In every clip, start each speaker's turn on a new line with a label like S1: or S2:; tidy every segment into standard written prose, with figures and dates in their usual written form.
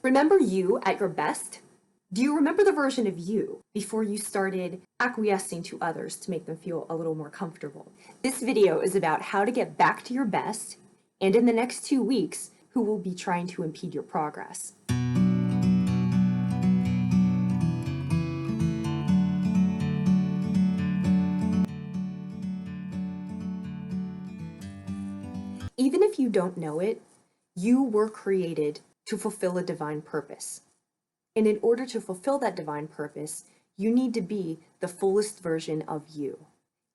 S1: Remember you at your best? Do you remember the version of you before you started acquiescing to others to make them feel a little more comfortable? This video is about how to get back to your best, and in the next 2 weeks, who will be trying to impede your progress. Even if you don't know it, you were created to fulfill a divine purpose. And in order to fulfill that divine purpose, you need to be the fullest version of you.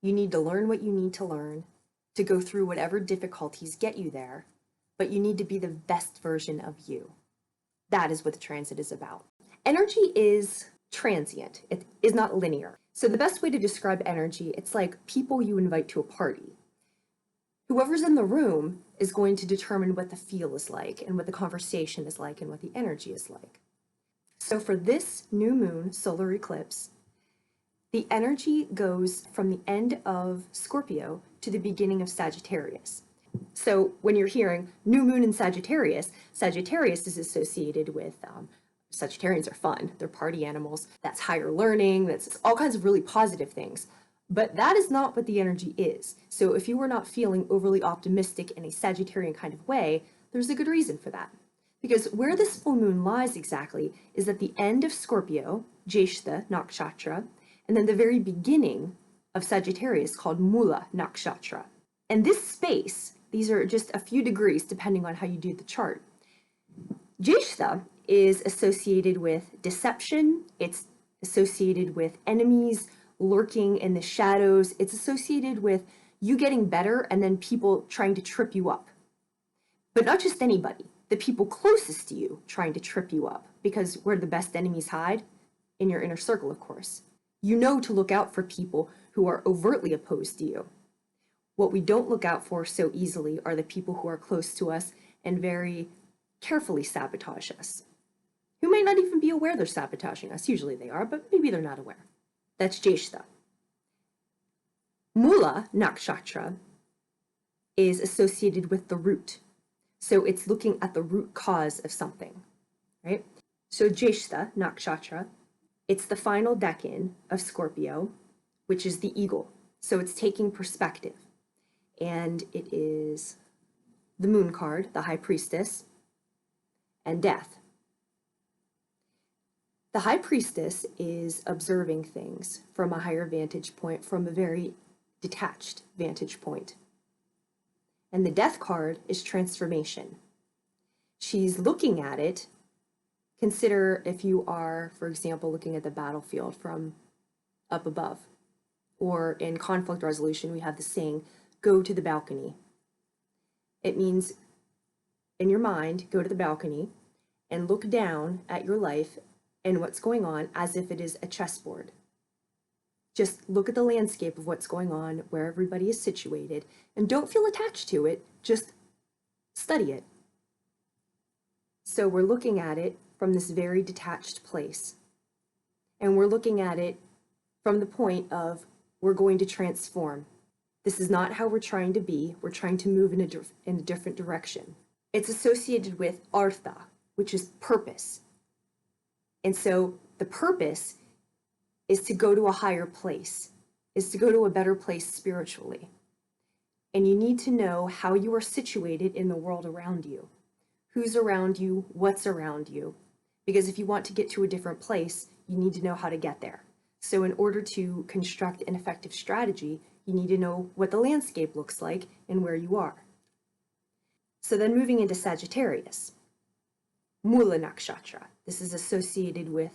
S1: You need to learn what you need to learn, to go through whatever difficulties get you there, but you need to be the best version of you. That is what the transit is about. Energy is transient. It is not linear. So the best way to describe energy, it's like people you invite to a party. Whoever's in the room is going to determine what the feel is like and what the conversation is like and what the energy is like. So for this new moon solar eclipse, the energy goes from the end of Scorpio to the beginning of Sagittarius. So when you're hearing new moon in Sagittarius, Sagittarius is associated with Sagittarians are fun. They're party animals. That's higher learning. That's all kinds of really positive things. But that is not what the energy is. So if you are not feeling overly optimistic in a Sagittarian kind of way, there's a good reason for that. Because where this full moon lies exactly is at the end of Scorpio, Jyestha Nakshatra, and then the very beginning of Sagittarius called Mula Nakshatra. And this space, these are just a few degrees depending on how you do the chart. Jyestha is associated with deception, it's associated with enemies lurking in the shadows, it's associated with you getting better and then people trying to trip you up. But not just anybody, the people closest to you trying to trip you up, because where the best enemies hide? In your inner circle, of course. You know to look out for people who are overtly opposed to you. What we don't look out for so easily are the people who are close to us and very carefully sabotage us, who may not even be aware they're sabotaging us. Usually they are, but maybe they're not aware. That's Jyestha. Mula Nakshatra is associated with the root. So it's looking at the root cause of something, right? So Jyestha Nakshatra, it's the final decan of Scorpio, which is the eagle. So it's taking perspective. And it is the moon card, the high priestess, and death. The high priestess is observing things from a higher vantage point, from a very detached vantage point. And the death card is transformation. She's looking at it. Consider if you are, for example, looking at the battlefield from up above. Or in conflict resolution, we have the saying, go to the balcony. It means, in your mind, go to the balcony and look down at your life and what's going on as if it is a chessboard. Just look at the landscape of what's going on, where everybody is situated, and don't feel attached to it, just study it. So we're looking at it from this very detached place. And we're looking at it from the point of, we're going to transform. This is not how we're trying to be. We're trying to move in a different direction. It's associated with artha, which is purpose. And so the purpose is to go to a higher place, is to go to a better place spiritually. And you need to know how you are situated in the world around you. Who's around you, what's around you. Because if you want to get to a different place, you need to know how to get there. So in order to construct an effective strategy, you need to know what the landscape looks like and where you are. So then moving into Sagittarius, Mula Nakshatra. This is associated with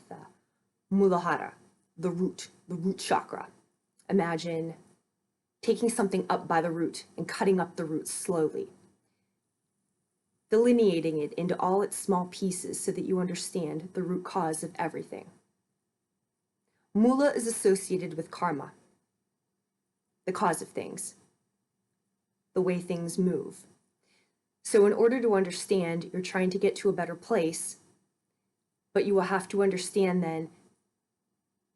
S1: Muladhara, the root chakra. Imagine taking something up by the root and cutting up the root slowly, delineating it into all its small pieces so that you understand the root cause of everything. Mula is associated with karma, the cause of things, the way things move. So in order to understand, you're trying to get to a better place, but you will have to understand then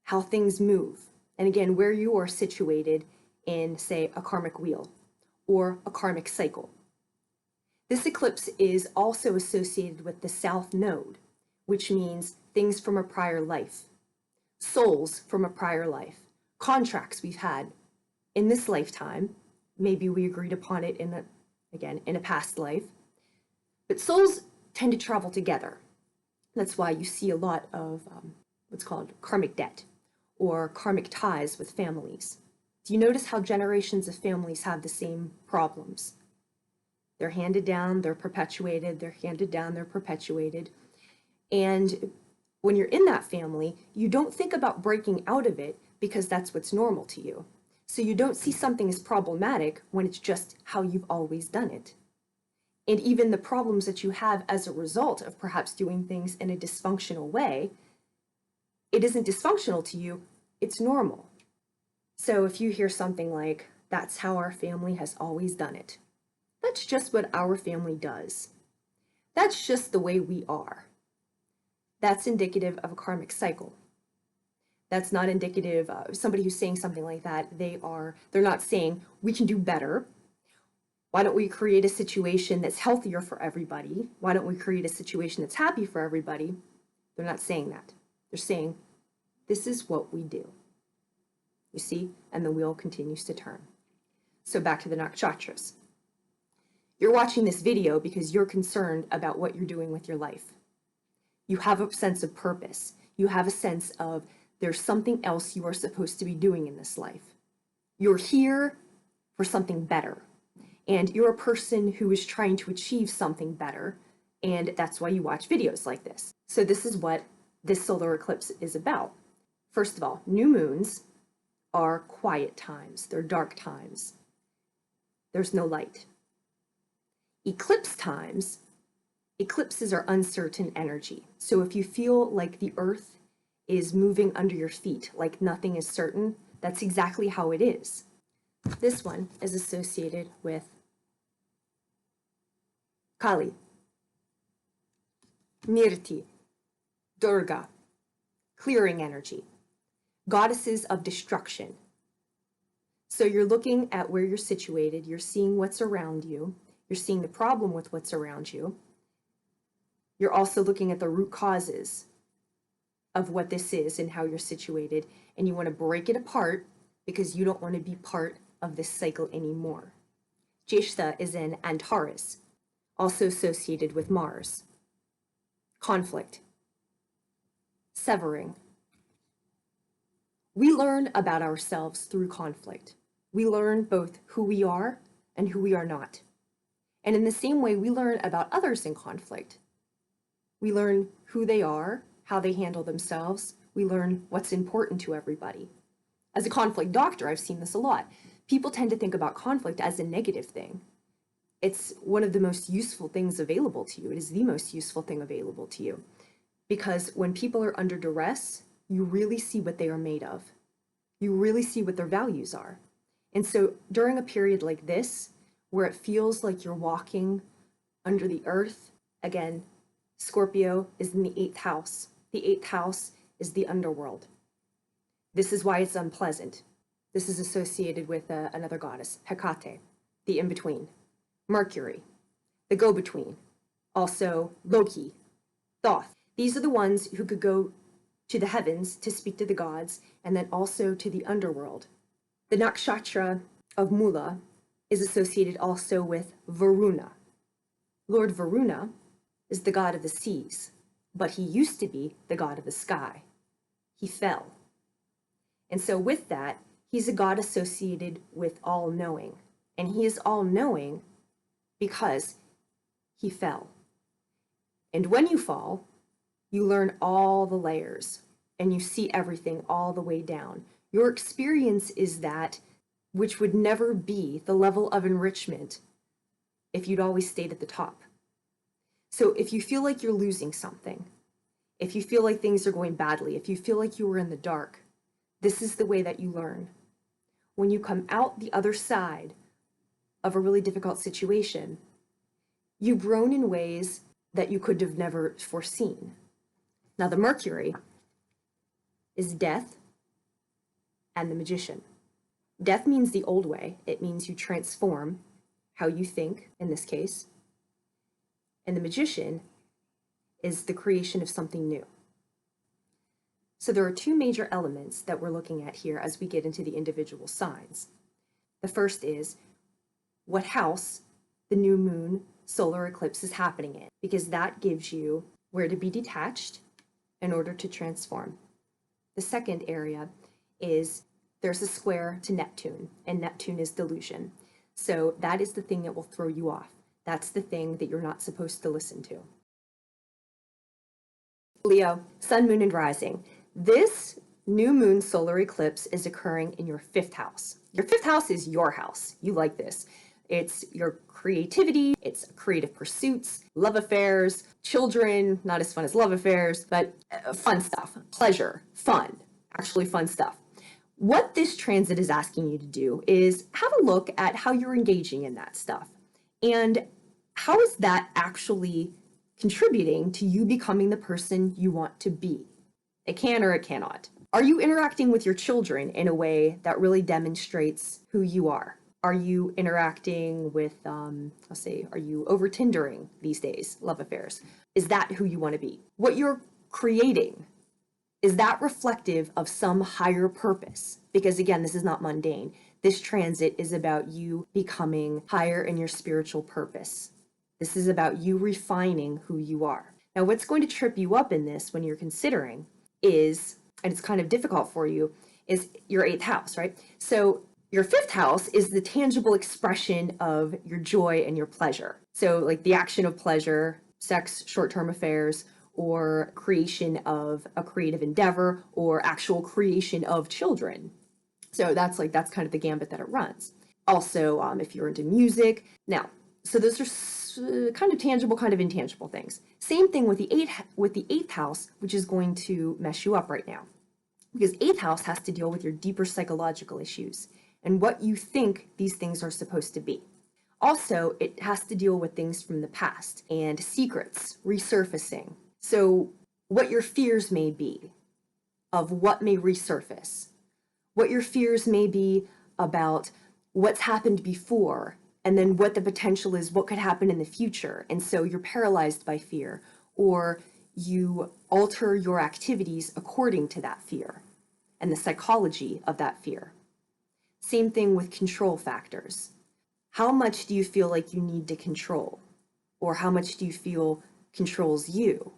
S1: how things move. And again, where you are situated in, say, a karmic wheel or a karmic cycle. This eclipse is also associated with the South Node. which means things from a prior life, souls from a prior life, contracts we've had in this lifetime. Maybe we agreed upon it in a past life. But souls tend to travel together. That's why you see a lot of what's called karmic debt or karmic ties with families. Do you notice how generations of families have the same problems? They're handed down, they're perpetuated, they're handed down, they're perpetuated. And when you're in that family, you don't think about breaking out of it because that's what's normal to you. So you don't see something as problematic when it's just how you've always done it. And even the problems that you have as a result of perhaps doing things in a dysfunctional way, it isn't dysfunctional to you, it's normal. So if you hear something like, that's how our family has always done it, that's just what our family does. That's just the way we are. That's indicative of a karmic cycle. That's not indicative of somebody who's saying something like that. They're not saying, we can do better. Why don't we create a situation that's healthier for everybody? Why don't we create a situation that's happy for everybody? They're not saying that. They're saying, this is what we do. You see? And the wheel continues to turn. So back to the nakshatras. You're watching this video because you're concerned about what you're doing with your life. You have a sense of purpose. You have a sense of there's something else you are supposed to be doing in this life. You're here for something better. And you're a person who is trying to achieve something better. And that's why you watch videos like this. So this is what this solar eclipse is about. First of all, new moons are quiet times. They're dark times. There's no light. Eclipse times, eclipses are uncertain energy. So if you feel like the earth is moving under your feet, like nothing is certain, that's exactly how it is. This one is associated with Kali, Nirti, Durga, clearing energy, goddesses of destruction. So you're looking at where you're situated, you're seeing what's around you, you're seeing the problem with what's around you. You're also looking at the root causes of what this is and how you're situated, and you want to break it apart because you don't want to be part of this cycle anymore. Jyestha is in Antares, also associated with Mars. Conflict, severing. We learn about ourselves through conflict. We learn both who we are and who we are not. And in the same way, we learn about others in conflict. We learn who they are, how they handle themselves. We learn what's important to everybody. As a conflict doctor, I've seen this a lot. People tend to think about conflict as a negative thing. It's one of the most useful things available to you. It is the most useful thing available to you. Because when people are under duress, you really see what they are made of. You really see what their values are. And so during a period like this, where it feels like you're walking under the earth, again, Scorpio is in the 8th house. The 8th house is the underworld. This is why it's unpleasant. This is associated with another goddess, Hecate, the in-between. Mercury, the go-between. Also Loki, Thoth. These are the ones who could go to the heavens to speak to the gods, and then also to the underworld. The nakshatra of Mula is associated also with Varuna. Lord Varuna is the god of the seas, but he used to be the god of the sky. He fell. And so with that, he's a god associated with all-knowing. And he is all-knowing because he fell. And when you fall, you learn all the layers and you see everything all the way down. Your experience is that which would never be the level of enrichment if you'd always stayed at the top. So if you feel like you're losing something, if you feel like things are going badly, if you feel like you were in the dark, this is the way that you learn. When you come out the other side of a really difficult situation, you've grown in ways that you could have never foreseen. Now the Mercury is death and the magician. Death means the old way. It means you transform how you think, in this case. And the magician is the creation of something new. So there are two major elements that we're looking at here as we get into the individual signs. The first is what house the new moon solar eclipse is happening in, because that gives you where to be detached in order to transform. The second area is there's a square to Neptune, and Neptune is delusion. So that is the thing that will throw you off. That's the thing that you're not supposed to listen to. Leo, sun, moon, and rising. This new moon solar eclipse is occurring in your fifth house. Your fifth house is your house. You like this. It's your creativity, it's creative pursuits, love affairs, children, not as fun as love affairs, but fun stuff, pleasure, fun, actually fun stuff. What this transit is asking you to do is have a look at how you're engaging in that stuff. And how is that actually contributing to you becoming the person you want to be? It can or it cannot. Are you interacting with your children in a way that really demonstrates who you are? Are you interacting with, let's say, are you over Tindering these days, love affairs? Is that who you want to be? What you're creating, is that reflective of some higher purpose? Because again, this is not mundane. This transit is about you becoming higher in your spiritual purpose. This is about you refining who you are. Now, what's going to trip you up in this when you're considering is, and it's kind of difficult for you, is your eighth house, right? So your fifth house is the tangible expression of your joy and your pleasure. So like the action of pleasure, sex, short-term affairs, or creation of a creative endeavor, or actual creation of children. So that's kind of the gambit that it runs. Also, if you're into music. Now, so those are kind of tangible, kind of intangible things. Same thing with the eighth house, which is going to mess you up right now. Because eighth house has to deal with your deeper psychological issues and what you think these things are supposed to be. Also, it has to deal with things from the past and secrets resurfacing. So what your fears may be of what may resurface, what your fears may be about what's happened before, and then what the potential is, what could happen in the future. And so you're paralyzed by fear, or you alter your activities according to that fear and the psychology of that fear. Same thing with control factors. How much do you feel like you need to control? Or how much do you feel controls you?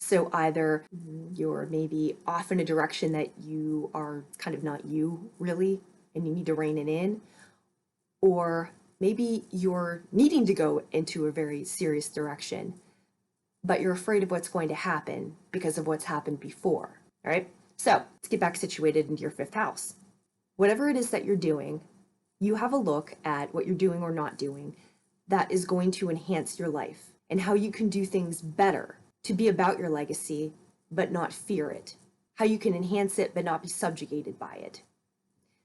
S1: So either you're maybe off in a direction that you are kind of not you really, and you need to rein it in, or maybe you're needing to go into a very serious direction, but you're afraid of what's going to happen because of what's happened before, all right? So let's get back situated into your fifth house. Whatever it is that you're doing, you have a look at what you're doing or not doing that is going to enhance your life and how you can do things better to be about your legacy, but not fear it. How you can enhance it, but not be subjugated by it.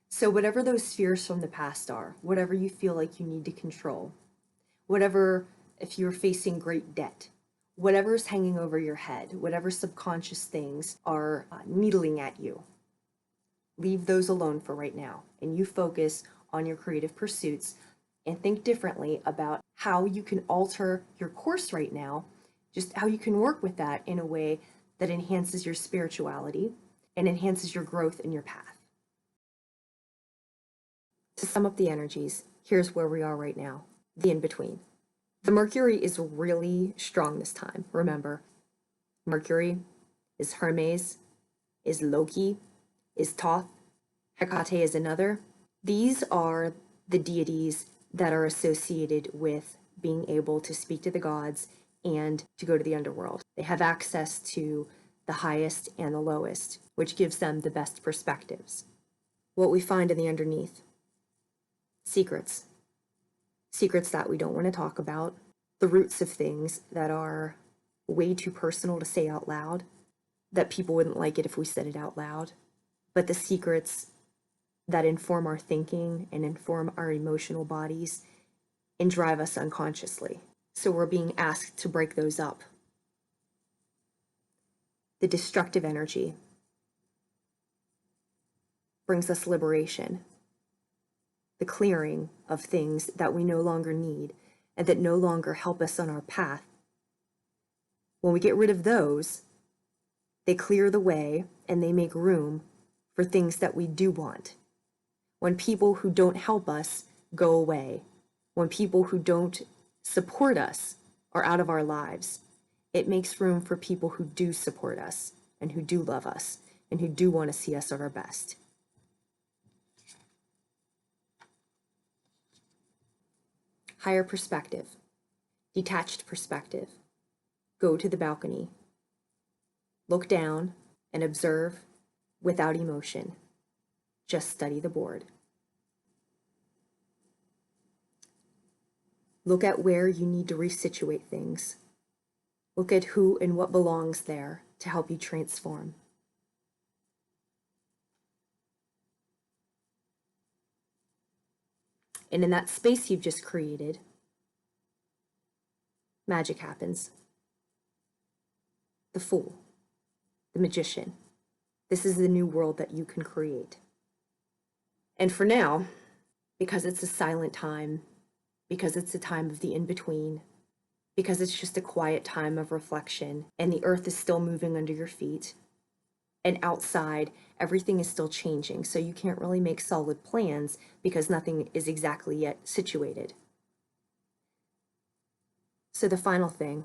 S1: So whatever those fears from the past are, whatever you feel like you need to control, whatever, if you're facing great debt, whatever's hanging over your head, whatever subconscious things are needling at you, leave those alone for right now. And you focus on your creative pursuits and think differently about how you can alter your course right now, just how you can work with that in a way that enhances your spirituality and enhances your growth in your path. To sum up the energies, here's where we are right now, the in-between. The Mercury is really strong this time. Remember, Mercury is Hermes, is Loki, is Thoth, Hecate is another. These are the deities that are associated with being able to speak to the gods and to go to the underworld. They have access to the highest and the lowest, which gives them the best perspectives. What we find in the underneath: secrets. Secrets that we don't want to talk about, the roots of things that are way too personal to say out loud, that people wouldn't like it if we said it out loud, but the secrets that inform our thinking and inform our emotional bodies and drive us unconsciously. So we're being asked to break those up. The destructive energy brings us liberation, the clearing of things that we no longer need and that no longer help us on our path When we get rid of those, they clear the way and they make room for things that we do want. When people who don't help us go away, when people who don't support us are out of our lives, it makes room for people who do support us and who do love us and who do want to see us at our best. Higher perspective, detached perspective. Go to the balcony. Look down and observe without emotion. Just study the board. Look at where you need to resituate things. Look at who and what belongs there to help you transform. And in that space you've just created, magic happens. The Fool, the Magician. This is the new world that you can create. And for now, because it's a silent time, because it's a time of the in-between, because it's just a quiet time of reflection, and the earth is still moving under your feet, and outside, everything is still changing, so you can't really make solid plans because nothing is exactly yet situated. So the final thing,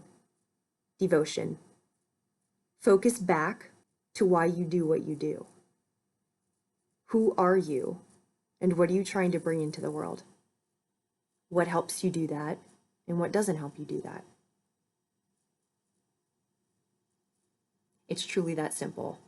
S1: devotion. Focus back to why you do what you do. Who are you, and what are you trying to bring into the world? What helps you do that, and what doesn't help you do that? It's truly that simple.